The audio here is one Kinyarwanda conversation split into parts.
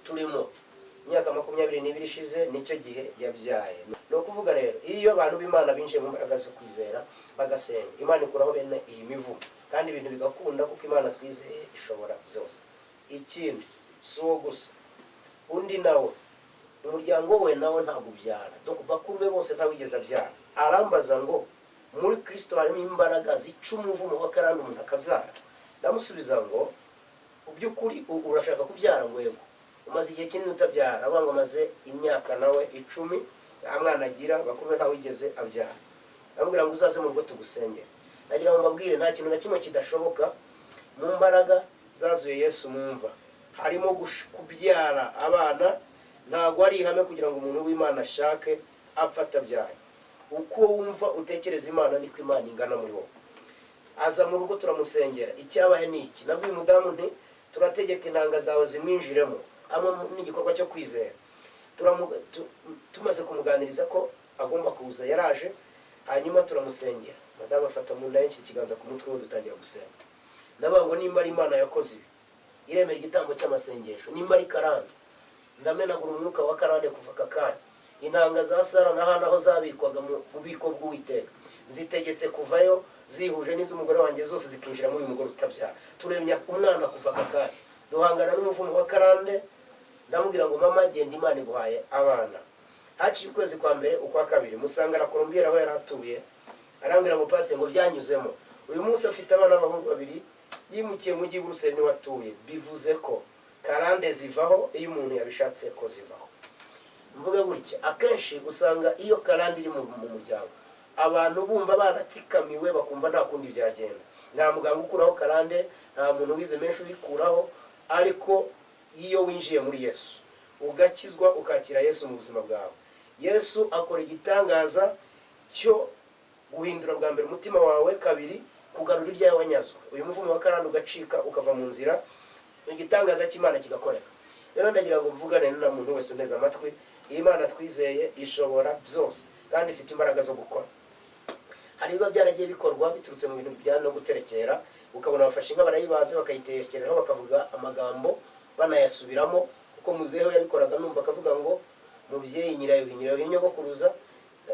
turimo imyaka 22 ishize nicyo gihe yabyaye. No kuvuga rero iyo abantu b'Imana binjiye mu mbaraga zo kwizera bagasenga, Imana ikuraho bene iyi mivumo kandi ibintu bigakunda kuko Imana twizeye ishobora byose. Ikindi so gusa undi nawe umuryango we nawe ntago byara, donc bakuru be bose ntawigeze abyara. Arambaza ngo muri Kristo harimo imbaraga zica umuvumo wa karande umuntu akabyara. Ndamusubiza ngo ubyukuri urashaka kubyara ngo yego, umaze igihe kinini utabyara, abango maze imyaka nawe 10 amwana agira, bakuru be ntawigeze abyara. Ndamubwira ngo uzaze mu rugo tugusengera. Nagira ngo mbabwire nta kintu na kimwe kidashoboka mu mbaraga zazuye Yesu mumva. Harimo kubyara abana, ntago ari ihame kugira ngo umuntu w'Imana ashake apfa atabyaye. Uko wumva utekereza Imana niko Imana ingana muri wowe. Aza mu rugo turamusengera. Icyabahe ni iki? Nabwiye umudamu nti turategeka intanga zawe zimwinjiremo amwe n'igikorwa cyo kwizera. Tumaze kumuganiriza ko agomba kuza, yaraje, hanyuma turamusengera. Madamu afata mu nda y'iki kiganza ku mutwe we, dutangira gusenga. Ndabango nimba ari Imana yakoze ibi, iremera igitambo cy'amasengesho, nimba ari karande, ndamenagura umwuka wa karande kuva kakanya. Intanga za Sara n'ahandi aho zabikwaga mu bubiko bw'Uwiteka zitegetse kuvayo zihuje n'iz'umugore wanjye zose zikinjira muri uyu mugore utabyara. Turemya umwana kuva kakanya, duhangana n'umuvumo wa karande. Ndamubwira ngo mama genda, Imana iguhaye abana. Haciye ukwezi kwa mbere ukwa kabiri musanga Colombia aho yaratuye, arambwira ngo pastor ngo byanyuzemo uyu munsi afite abana b'abahungu 2 yimukiye mu gihe Buruseli ni watuye. Bivuze ko karande zivaho iyo umuntu yabishatse ko zivaho. Mvuga gutya akenshi usanga iyo karande iri mu muryango abantu bumva baratsikamiwe bakumva nta kundi byagenda. Nta muganga ukuraho karande, nta muntu wize menshi ubikuraho, ariko iyo winjiye muri Yesu ugakizwa ukakira Yesu mu buzima bwawe, Yesu akora igitangaza cyo guhindura bwa mbere umutima wawe, kabiri kugarura ibyawe wanyazwe. Uyu muvumo wa karande ugacika ukava mu nzira, igitangaza cy'Imana kigakoreka. Rero ndagira ngo mvugane na muntu wese uneza amatwi, Imana twizeye ishobora byose kandi ifite imbaraga zo gukora. Hari biba byaragiye bikorwa biturutse mu bintu bijyana no guterekera, ukabona bafashe inka barayibaze bakayiterekeraho bakavuga amagambo banayasubiramo, kuko muzeho yabikoraga numva akavuga ngo mubyeyi nyirayo nyogokuru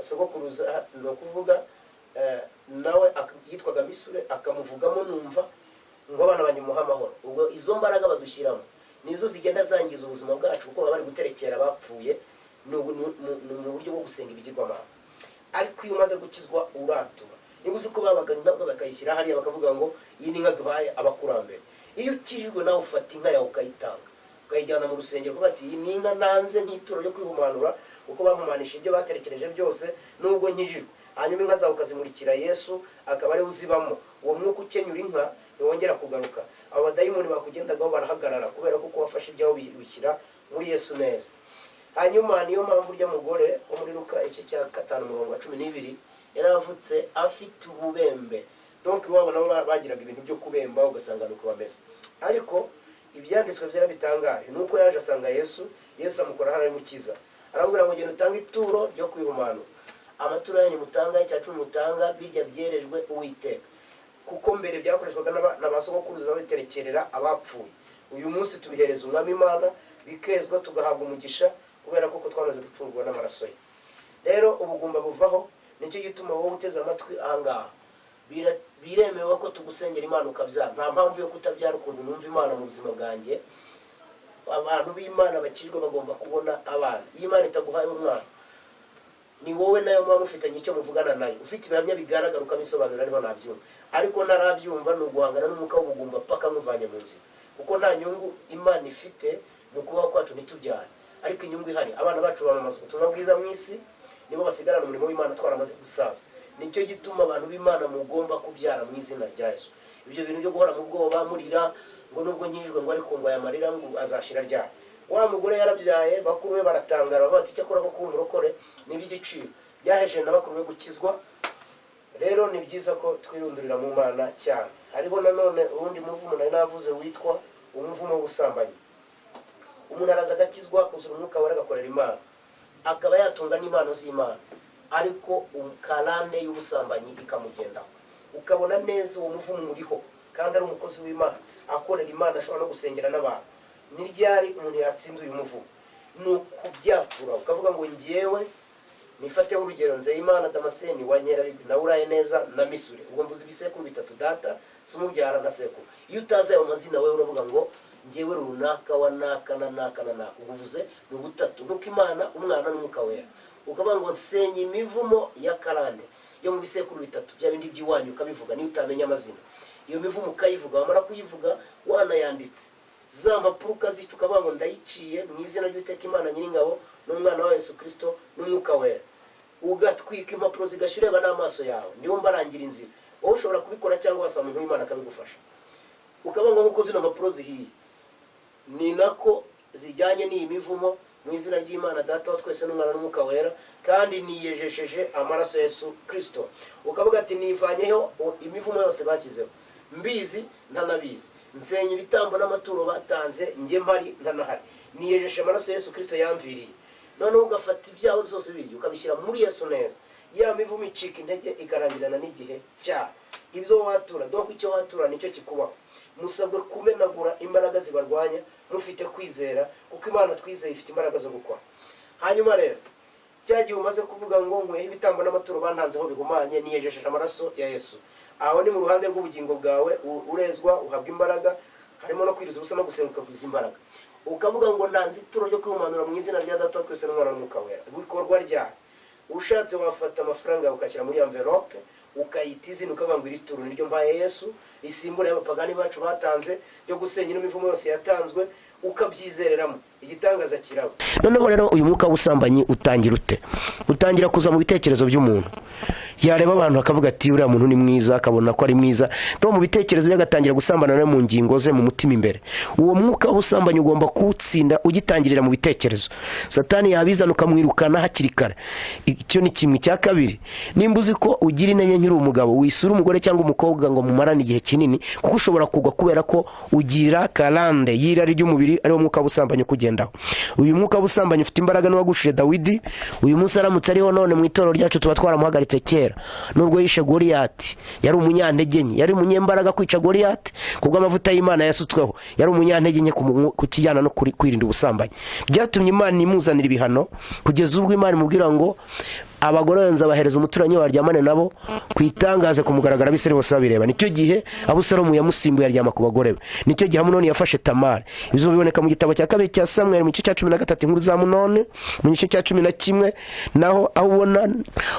sogokuruza, no kuvuga nawe yitwaga Misure akamuvugamo numva ngo abana banyimuha amahoro. Ubwo izo mbaraga badushyiramo nizo zigenda zangiza ubuzima bwacu, kuko bari guterekera bapfuye mu buryo bwo gusenga ibigirwamana. Ariko iyo umaze gukizwa uratura. Niba uzi ko babaga ntabwo bakayishyira hariya bakavuga ngo iyi ni nka duhaye abakurambere. Iyo ukijijwe nawe ufata inka yawe ukayitanga, ukayijyana mu rusengero kuko ati iyi ni inka nanze nk'ituro ryo kwihumanura, uko bamumanisha ibyo baterekereje byose nubwo nkijijwe. Hanyuma inka zawe ukazimurikira Yesu akaba ari uzibamo. Uwo mwuka ukenyura inka ntiwongera kugaruka. Abo badayimoni bakugendagaho barahagarara kubera ko wafashe ibyawe bishyira muri Yesu neza. Hanyuma niyo mpamvu urya mugore wo muri Luka 5:12 yaravutse afite ububembe. Donc wabo nabo bagiraga ibintu byo kubemba ugasanga nuko bameze. Ariko ibyanditswe byera bitangaje nuko yaje asanga Yesu amukora hara mukiza. Arambwira ngo genda utanga ituro ryo kwihumana. Amaturo yanyu mutanga icyacu mutanga birya byerejwe Uwiteka. Kuko mbere byakoreshwaga n'abasogokuruza babiterekerera abapfuye. Uyu munsi tubihereza umwami Imana bikezwa tugahabwa umugisha kubera ko twamaze gucungurwa n'amaraso ye. Rero ubugumba buvaho, nicyo gituma wowe uteze amatwi ahangaha biremewe ko tugusengera Imana ukabyara. Nta mpamvu yo kutabyara ukuntu numva Imana mu buzima bwanjye. Abantu b'Imana bakijwe bagomba kubona abana. Iyo Imana itaguhaye umwana ni wowe nayo mwa mufitanye icyo muvugana nayo, ufite ibihamya bigaragara ukamisobanura ariho nabyumva. Ariko narabyumva n'uguhangana n'umuka w'ubugumba paka muvanye mu nzira, kuko nta nyungu Imana ifite mu kubaho kwacu ntitubyare. Ariko inyungu ihari, abana bacu bamamaza ubutumwa bwiza mu isi, nibo basigarana umurimo w'Imana twaramaze gusaza. Nicyo gituma abantu b'Imana mugomba kubyara mu izina rya Yesu. Ibyo bintu byo guhora mu bwoba murira ngo nubwo nkijwe ngo ariko ngo ayamarira ngo azashira ryari. Wa mugore yarabyaye, bakuru be baratangara bati cyakora ko kumurokore n'iby'igiciro byaheje n'abakuru be gukizwa. Rero ni byiza ko twirundurira mu Mana cyane. Hariho nanone urundi muvumo nari navuze witwa umuvumo w'ubusambanyi. Umuntu araza agakizwa kuzura umwuka wera agakorera Imana, akaba yatunga n'impano z'Imana, ariko karande y'ubusambanyi ikamugendaho. Ukabona neza uwo muvumo uriho kandi ari umukozi w'Imana akorera Imana, ashobora no gusengera n'abantu. ni ryari umuntu yatsinduye umuvumo? Ni ukubyatura ukavuga ngo ngewe nifateho urugero Nzeyimana Damascene wa Nyerabigwi na uraye neza na Misure, ubwo mvuze ibisekuru bitatu, data sumubyara na sekuru. Iyo utazi ayo mazina wewe uravuga ngo ngewe runaka wa naka na naka na naka, uvuze mu butatu nuko Imana, Umwana n'Umwuka Wera. Ukavuga ngo nsenye imivumo ya karande yo mu bisekuru bitatu bya bindi by'iwanyu, ukabivuga niyo utamenya amazina. Iyo mivumo ukayivuga, wamara kuyivuga wanayanditse za mpapuro ukazica, ukavuga ngo ndayiciye mu izina ry'Uwiteka Imana Nyiringabo n'Umwana wa Yesu Kristo n'Umwuka Wera. Ugatwika impapuro zigashyira ureba n'amaso yawe, niyo mbarangira inzira. Wowe ushobora kubikora cyangwa wasaba umuntu w'Imana akabigufasha. Ukavuga ngo nkuko zino mpapuro zihiye ni nako zijyanye n'iyi mivumo mu izina ry'Imana Data wa twese n'Umwana n'Umwuka Wera, kandi niyejesheje amaraso ya Yesu Kristo. Ukavuga ati nivanyeho imivumo yose bakizeho, mbizi ntanabizi, nsenye ibitambo n'amaturo batanze nge mpari ntanahari, niyejeshe amaraso ya Yesu Kristo yamviriye. None ugafata ibyawe byose biryo ukabishyira muri Yesu neza, ya mivumo icika intege ikarangirana n'igihe cya ibyo watura. Donc icyo watura nicyo kikubaho. Musabwe kumenagura imbaraga zibarwanya, mufite kwizera, kuko Imana twizeye ifite imbaraga zo gukora. Hanyuma rero cyagiye umaze kuvuga ngo nkweho ibitambo n'amaturo bantanzeho bihumanye, niyejesheje amaraso ya Yesu. Aho ni mu ruhande rw'ubugingo bwawe, urezwa uhabwa imbaraga, harimo no kwiriza ubusa no gusenguka kuziza imbaraga. Ukavuga ngo ntanze ituro ryo kwihumanura mu izina rya Data wa twese n'Umwana n'Umwuka Wera. Bikorwa ryari? Ushatse wafata amafaranga ukashyira muri envelope ukayita izina, ukavuga ngo iri turo niryo mpaye Yesu, risimbura y'abapagani bacu batanze ryo gusenya n'imivumo yose yatanzwe, ukabyizereramo, igitangaza kiraba. Noneho rero uyu mwuka w'ubusambanyi utangira ute? Utangira kuza mu bitekerezo by'umuntu. Yareba abantu akavuga ati uriya muntu ni mwiza, akabona ko ari mwiza, to mu bitekerezo byagatangira gusambana no mu ngingo ze, mu mutima imbere. Uwo mwuka w'ubusambanyi ugomba kuwutsinda ugitangirira mu bitekerezo. Satani yabizana ukamwirukana hakiri kare. Icyo ni kimwe. Cya kabiri, nimba uzi ko ugira intege nkiri umugabo, wisura umugore cyangwa umukobwa ngo mumarane igihe kinini, kuko ushobora kugwa kubera ko ugira karande y'irari ry'umubiri, ari wo mwuka w'ubusambanyi kugendaho. Uyu mwuka w'ubusambanyi ufite imbaraga n'uwagushije Dawidi. Uyu munsi aramutse ariho none mu itorero ryacu tuba twaramuhagaritse kera. Nubwo yishe Goliyati, yari umunyantege nke, yari umunyembaraga kwica Goliyati kubwo amavuta y'Imana yasutsweho, yari umunyantege nke ku kijyana no kwirinda ubusambanyi. Byatumye Imana imuzanira ibihano, kugeza ubwo Imana imubwira ngo abagore benza bahereza umuturanyi baryamane nabo, kwitangaze kumugaragara Abisirayeli bose babireba. Nicyo gihe Abusalomu yamusimbuye aryama ku bagore be. Nicyo gihe Amunoni yafashe Tamari. Ibyo biboneka mu gitabo cya kabiri cya Samuel mu gice cya 13 inkuru za Amunoni, mu gice cya 11 naho aho ubona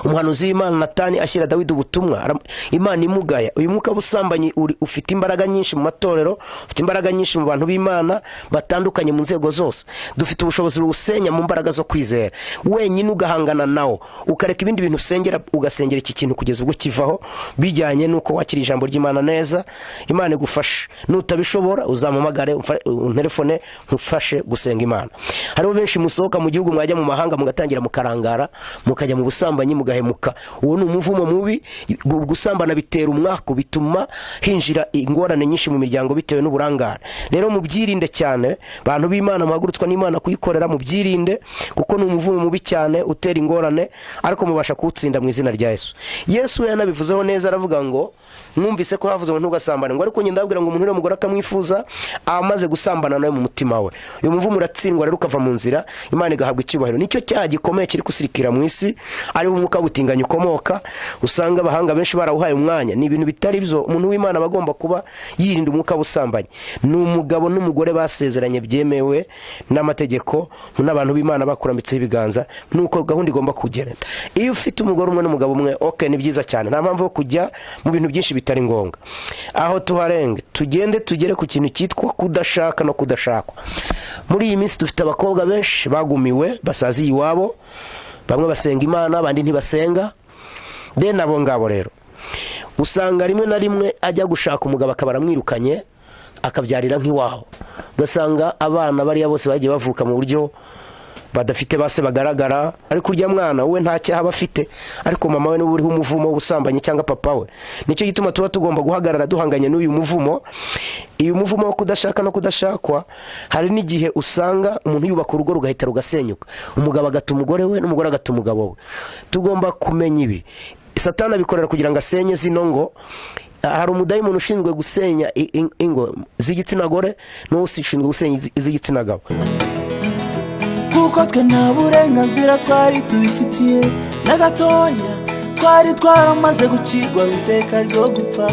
umuhanuzi w'Imana Natani ashyira Dawidi ubutumwa, Imana imugaya. Uyu mwuka w'ubusambanyi ufite imbaraga nyinshi mu matorero, ufite imbaraga nyinshi mu bantu b'Imana batandukanye mu nzego zose. Dufite ubushobozi busenya mu mbaraga zo kwizera. Wenyine ugahangana nawo, ukareka ibindi bintu usengera, ugasengera iki kintu kugeza ubwo kivaho, bijyanye nuko wakira ijambo ry'Imana neza. Imana igufasha. Nutabishobora uzampamagare telefone nkufashe gusenga Imana. Hariho benshi musohoka mu gihugu, mwajya mu mahanga mugatangira mukarangara, mukajya mu busambanyi mugahemuka. Uwo ni umuvumo mubi. Gusambana bitera umwako, bituma hinjira ingorane nyinshi mu miryango bitewe n'uburangare. Rero mubyirinde cyane, bantu b'Imana muhagurutswa n'Imana kuyikorera, mubyirinde kuko ni umuvumo mubi cyane utera ingorane, ariko mubasha kuwutsinda mu izina rya Yesu. Yesu yanabivuzeho neza, aravuga ngo mwumvise ko havuze ngo ntugasambane, ngo ariko nyine ndabwira ngo umuntu n'umugore akamwifuza amaze gusambana nawe mu mutima we. Uyu muvumo uratsindwa rero ukava mu nzira, Imana igahabwa icyubahiro. Nicyo cyaha gikomeye kiri kusirikira mu isi, ari umwuka w'ubutinganyi ukomoka. Usanga abahanga benshi barawuhaye umwanya. Ni ibintu bitari byo. Umuntu w'Imana bagomba kuba yirinda umwuka w'ubusambanyi. Ni umugabo n'umugore basezeranye byemewe n'amategeko, n'abantu b'Imana bakurambitseho ibiganza, nuko gahunda igomba kugenda. Iyo ufite umugore umwe n'umugabo umwe, okay, ni byiza cyane, nta mpamvu yo kujya mu bintu byinshi bitari ngombwa. Aho tuharenge tugende tugere ku kintu cyitwa kudashaka no kudashakwa. Muri iyi minsi dufite abakobwa benshi bagumiwe, basaziye iwabo, bamwe basenga Imana abandi ntibasenga. Bene abo ngabo rero usanga rimwe na rimwe ajya gushaka umugabo akabaramwirukanye, akabyarira nk'iwaho. Ugasanga abana bariya bose bagiye bavuka mu buryo badafite base bagaragara, ariko urya mwana we nta cyaha bafite, ariko mama we niwe uriho umuvumo w'ubusambanyi cyangwa papa we. Nicyo gituma tuba tugomba guhagarara duhanganye n'uyu muvumo. Uyu muvumo wo kudashaka no kudashakwa, hari n'igihe usanga umuntu yubaka urugo rugahita rugasenyuka, umugabo agata umugore we n'umugore agata umugabo we. Tugomba kumenya ibi. Satani abikorera kugira ngo asenye zino ngo hari umudayimoni ushinzwe gusenya ingo z'igitsina gore n'ushinzwe gusenya iz'igitsina gabo. Kuko twe nta burenganzira twari tubifitiye na gatoya, twari twaramaze gucirwa iteka ryo gupfa.